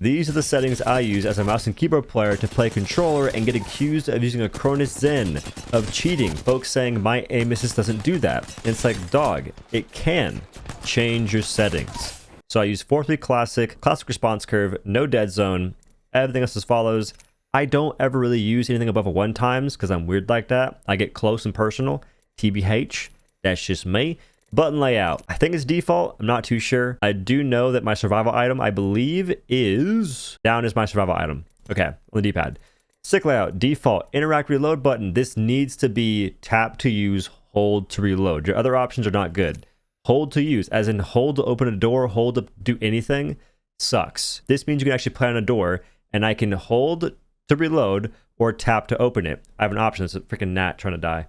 These are the settings I use as a mouse and keyboard player to play controller and get accused of using a Cronus Zen, of cheating. Folks saying my aim assist doesn't do that. And it's like, dog, it can. Change your settings. So I use 4-3 classic, classic response curve, no dead zone. Everything else as follows. I don't ever really use anything above a 1 times because I'm weird like that. I get close and personal. TBH, that's just me. Button layout. I think it's default. I'm not too sure. I do know that my survival item, I believe, is down is my survival item. Okay, on the D-pad. Stick layout, default, interact reload button. This needs to be tap to use, hold to reload. Your other options are not good. Hold to use, as in hold to open a door, hold to do anything, sucks. This means you can actually play on a door, and I can hold to reload or tap to open it. I have an option. It's a freaking gnat trying to die.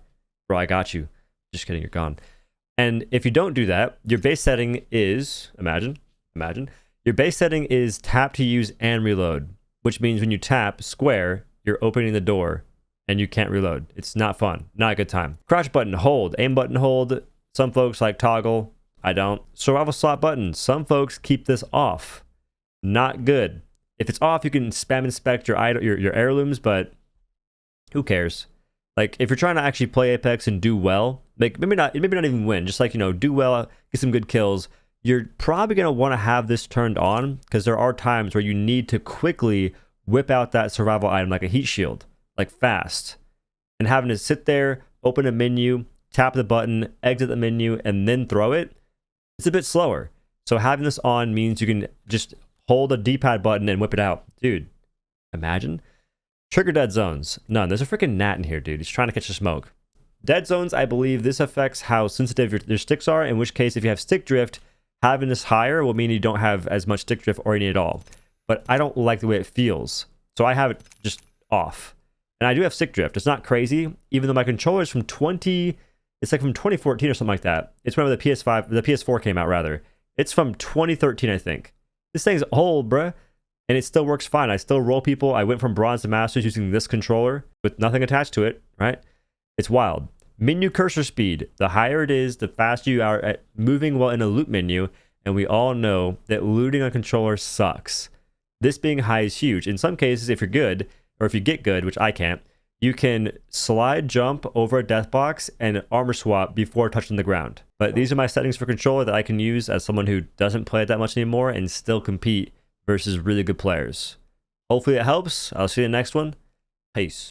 Bro, I got you. Just kidding, you're gone. And if you don't do that, your base setting is, imagine, your base setting is tap to use and reload, which means when you tap square, you're opening the door and you can't reload. It's not fun, not a good time. Crouch button, hold, aim button, hold. Some folks like toggle, I don't. Survival slot button, some folks keep this off. Not good. If it's off, you can spam inspect your heirlooms, but who cares? Like, if you're trying to actually play Apex and do well, like maybe not even win, just like, you know, do well, get some good kills, you're probably going to want to have this turned on because there are times where you need to quickly whip out that survival item like a heat shield, like fast. And having to sit there, open a menu, tap the button, exit the menu, and then throw it, it's a bit slower. So having this on means you can just hold a D-pad button and whip it out. Dude, imagine. Trigger dead zones. None. There's a freaking gnat in here, dude. He's trying to catch the smoke. Dead zones, I believe this affects how sensitive your sticks are, in which case if you have stick drift, having this higher will mean you don't have as much stick drift or any at all. But I don't like the way it feels. So I have it just off. And I do have stick drift. It's not crazy, even though my controller is from it's like from 2014 or something like that. It's whenever the PS4 came out, rather. It's from 2013, I think. This thing's old, bruh. And it still works fine. I still roll people. I went from bronze to masters using this controller with nothing attached to it, right? It's wild. Menu cursor speed. The higher it is, the faster you are at moving while in a loot menu. And we all know that looting on a controller sucks. This being high is huge. In some cases, if you're good, or if you get good, which I can't, you can slide jump over a death box and armor swap before touching the ground. But these are my settings for controller that I can use as someone who doesn't play it that much anymore and still compete versus really good players. Hopefully it helps. I'll see you in the next one. Peace.